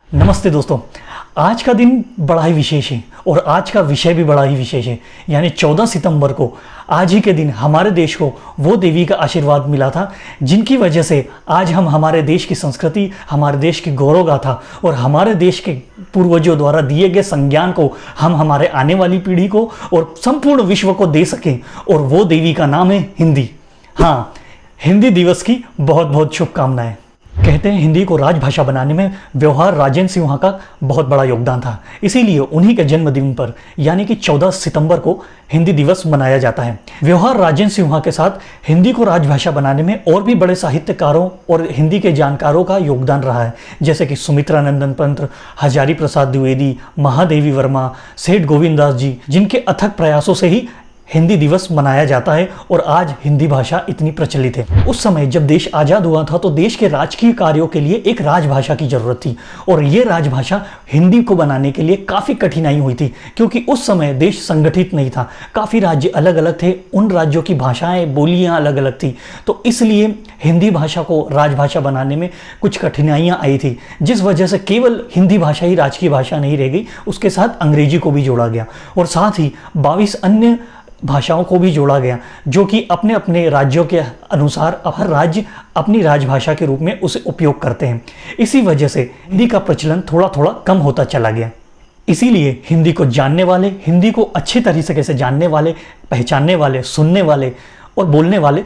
नमस्ते दोस्तों। आज का दिन बड़ा ही विशेष है और आज का विषय भी बड़ा ही विशेष है। यानी 14 सितंबर को आज ही के दिन हमारे देश को वो देवी का आशीर्वाद मिला था जिनकी वजह से आज हम हमारे देश की संस्कृति, हमारे देश की गौरव गाथा और हमारे देश के पूर्वजों द्वारा दिए गए संज्ञान को हम हमारे आने वाली पीढ़ी को और संपूर्ण विश्व को दे सकें। और वो देवी का नाम है हिंदी। हाँ, हिंदी दिवस की बहुत बहुत शुभकामनाएं। कहते हैं हिंदी को राजभाषा बनाने में व्यवहार राजेंद्र सिंह का बहुत बड़ा योगदान था, इसीलिए उन्हीं के जन्मदिन पर यानी कि 14 सितंबर को हिंदी दिवस मनाया जाता है। व्यवहार राजेंद्र सिंह के साथ हिंदी को राजभाषा बनाने में और भी बड़े साहित्यकारों और हिंदी के जानकारों का योगदान रहा है, जैसे कि सुमित्रा नंदन पंत, हजारी प्रसाद द्विवेदी, महादेवी वर्मा, सेठ गोविंददास जी, जिनके अथक प्रयासों से ही हिंदी दिवस मनाया जाता है और आज हिंदी भाषा इतनी प्रचलित है। उस समय जब देश आज़ाद हुआ था तो देश के राजकीय कार्यों के लिए एक राजभाषा की जरूरत थी और ये राजभाषा हिंदी को बनाने के लिए काफ़ी कठिनाई हुई थी, क्योंकि उस समय देश संगठित नहीं था, काफ़ी राज्य अलग अलग थे, उन राज्यों की भाषाएं बोलियां अलग अलग थी, तो इसलिए हिंदी भाषा को राजभाषा बनाने में कुछ कठिनाइयाँ आई थी, जिस वजह से केवल हिंदी भाषा ही राजकीय भाषा नहीं रह गई, उसके साथ अंग्रेजी को भी जोड़ा गया और साथ ही 22 अन्य भाषाओं को भी जोड़ा गया, जो कि अपने अपने राज्यों के अनुसार हर राज्य अपनी राजभाषा के रूप में उसे उपयोग करते हैं। इसी वजह से हिंदी का प्रचलन थोड़ा थोड़ा कम होता चला गया। इसीलिए हिंदी को जानने वाले, हिंदी को अच्छे तरीके से जानने वाले, पहचानने वाले, सुनने वाले और बोलने वाले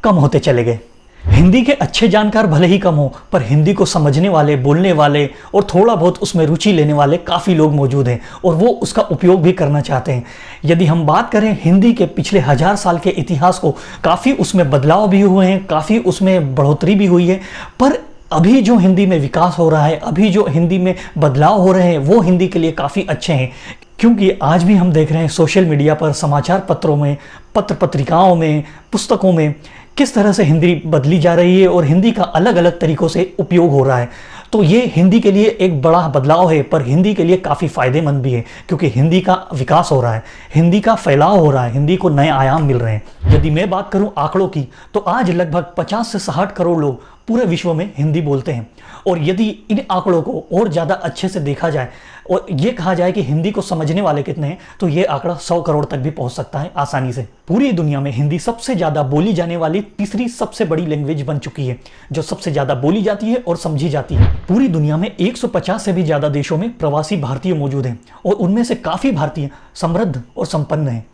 कम होते चले गए। हिंदी के अच्छे जानकार भले ही कम हो, पर हिंदी को समझने वाले, बोलने वाले और थोड़ा बहुत उसमें रुचि लेने वाले काफ़ी लोग मौजूद हैं और वो उसका उपयोग भी करना चाहते हैं। यदि हम बात करें हिंदी के पिछले 1000 साल के इतिहास को, काफ़ी उसमें बदलाव भी हुए हैं, काफ़ी उसमें बढ़ोतरी भी हुई है, पर अभी जो हिंदी में विकास हो रहा है, अभी जो हिंदी में बदलाव हो रहे हैं, वो हिंदी के लिए काफ़ी अच्छे हैं। क्योंकि आज भी हम देख रहे हैं सोशल मीडिया पर, समाचार पत्रों में, पत्र पत्रिकाओं में, पुस्तकों में किस तरह से हिंदी बदली जा रही है और हिंदी का अलग अलग तरीकों से उपयोग हो रहा है। तो ये हिंदी के लिए एक बड़ा बदलाव है, पर हिंदी के लिए काफ़ी फ़ायदेमंद भी है, क्योंकि हिंदी का विकास हो रहा है, हिंदी का फैलाव हो रहा है, हिंदी को नए आयाम मिल रहे हैं। यदि मैं बात करूं आंकड़ों की, तो आज लगभग 50 से 60 करोड़ लोग पूरे विश्व में हिंदी बोलते हैं। और यदि इन आंकड़ों को और ज़्यादा अच्छे से देखा जाए और ये कहा जाए कि हिंदी को समझने वाले कितने हैं, तो ये आंकड़ा 100 करोड़ तक भी पहुंच सकता है आसानी से। पूरी दुनिया में हिंदी सबसे ज़्यादा बोली जाने वाली तीसरी सबसे बड़ी लैंग्वेज बन चुकी है, जो सबसे ज़्यादा बोली जाती है और समझी जाती है। पूरी दुनिया में 150 से भी ज़्यादा देशों में प्रवासी भारतीय मौजूद हैं और उनमें से काफ़ी भारतीय समृद्ध और संपन्न हैं।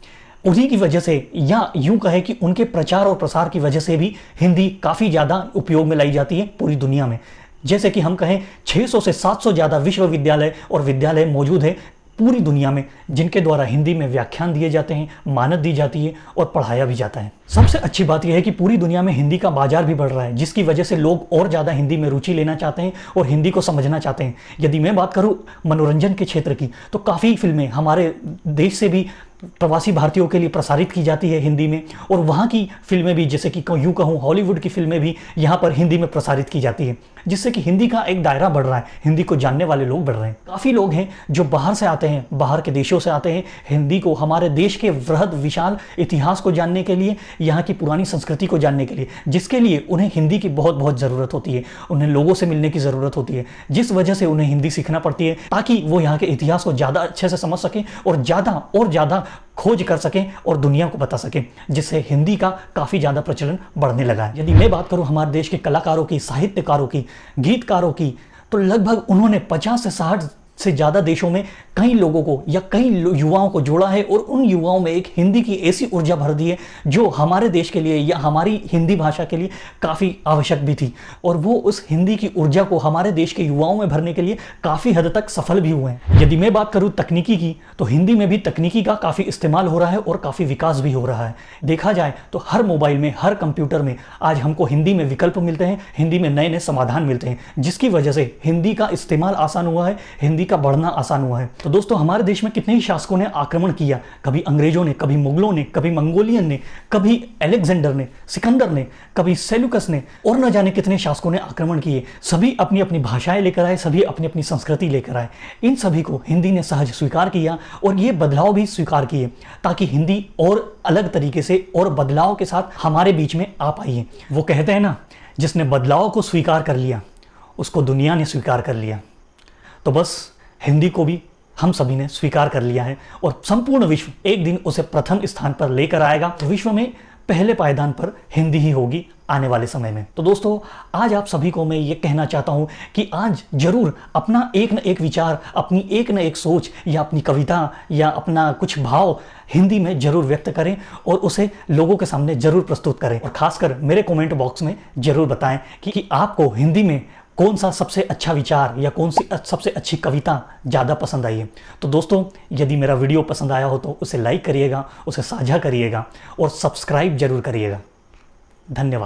उन्हीं की वजह से, या यूं कहे कि उनके प्रचार और प्रसार की वजह से भी हिंदी काफ़ी ज़्यादा उपयोग में लाई जाती है पूरी दुनिया में। जैसे कि हम कहें 600 से 700 ज़्यादा विश्वविद्यालय और विद्यालय मौजूद हैं पूरी दुनिया में, जिनके द्वारा हिंदी में व्याख्यान दिए जाते हैं, मानद दी जाती है और पढ़ाया भी जाता है। सबसे अच्छी बात यह है कि पूरी दुनिया में हिंदी का बाजार भी बढ़ रहा है, जिसकी वजह से लोग और ज़्यादा हिंदी में रुचि लेना चाहते हैं और हिंदी को समझना चाहते हैं। यदि मैं बात करूं मनोरंजन के क्षेत्र की, तो काफ़ी फिल्में हमारे देश से भी प्रवासी भारतीयों के लिए प्रसारित की जाती है हिंदी में, और वहाँ की फिल्में भी, जैसे कि यूँ कहूँ हॉलीवुड की फिल्में भी यहाँ पर हिंदी में प्रसारित की जाती है, जिससे कि हिंदी का एक दायरा बढ़ रहा है, हिंदी को जानने वाले लोग बढ़ रहे हैं। काफ़ी लोग हैं जो बाहर से आते हैं, बाहर के देशों से आते हैं हिंदी को, हमारे देश के वृहद विशाल इतिहास को जानने के लिए, यहाँ की पुरानी संस्कृति को जानने के लिए, जिसके लिए उन्हें हिंदी की बहुत बहुत ज़रूरत होती है। उन्हें लोगों से मिलने की ज़रूरत होती है, जिस वजह से उन्हें हिंदी सीखना पड़ती है, ताकि वो यहाँ के इतिहास को ज़्यादा अच्छे से समझ सकें और ज़्यादा खोज कर सकें और दुनिया को बता सकें, जिससे हिंदी का काफ़ी ज़्यादा प्रचलन बढ़ने लगा है। यदि मैं बात करूं हमारे देश के कलाकारों की, साहित्यकारों की, गीतकारों की, तो लगभग उन्होंने 50 से 60 से ज़्यादा देशों में कई लोगों को या कई युवाओं को जोड़ा है और उन युवाओं में एक हिंदी की ऐसी ऊर्जा भर दी है जो हमारे देश के लिए या हमारी हिंदी भाषा के लिए काफ़ी आवश्यक भी थी, और वो उस हिंदी की ऊर्जा को हमारे देश के युवाओं में भरने के लिए काफ़ी हद तक सफल भी हुए हैं। यदि मैं बात करूँ तकनीकी की, तो हिंदी में भी तकनीकी का काफ़ी इस्तेमाल हो रहा है और काफ़ी विकास भी हो रहा है। देखा जाए तो हर मोबाइल में, हर कंप्यूटर में आज हमको हिंदी में विकल्प मिलते हैं, हिंदी में नए नए समाधान मिलते हैं, जिसकी वजह से हिंदी का इस्तेमाल आसान हुआ है, हिंदी का बढ़ना आसान हुआ है। तो दोस्तों, हमारे देश में कितने ही शासकों ने आक्रमण किया, कभी अंग्रेजों ने, कभी मुगलों ने, कभी मंगोलियन ने, कभी अलेक्जेंडर ने, सिकंदर ने, कभी सेल्यूकस ने, और न जाने कितने शासकों ने आक्रमण किए। सभी अपनी अपनी भाषाएं लेकर आए, सभी अपनी अपनी संस्कृति लेकर आए। इन सभी को हिंदी ने सहज स्वीकार किया और ये बदलाव भी स्वीकार किए, ताकि हिंदी और अलग तरीके से और बदलाव के साथ हमारे बीच में आ पाई है। वो कहते हैं ना, जिसने बदलाव को स्वीकार कर लिया उसको दुनिया ने स्वीकार कर लिया। तो बस हिंदी को भी हम सभी ने स्वीकार कर लिया है और संपूर्ण विश्व एक दिन उसे प्रथम स्थान पर लेकर आएगा। तो विश्व में पहले पायदान पर हिंदी ही होगी आने वाले समय में। तो दोस्तों, आज आप सभी को मैं ये कहना चाहता हूँ कि आज जरूर अपना एक न एक विचार, अपनी एक न एक सोच या अपनी कविता या अपना कुछ भाव हिंदी में जरूर व्यक्त करें और उसे लोगों के सामने जरूर प्रस्तुत करें। और खासकर मेरे कमेंट बॉक्स में जरूर बताएं कि आपको हिंदी में कौन सा सबसे अच्छा विचार या कौन सी सबसे अच्छी कविता ज़्यादा पसंद आई है। तो दोस्तों, यदि मेरा वीडियो पसंद आया हो तो उसे लाइक करिएगा, उसे साझा करिएगा और सब्सक्राइब जरूर करिएगा। धन्यवाद।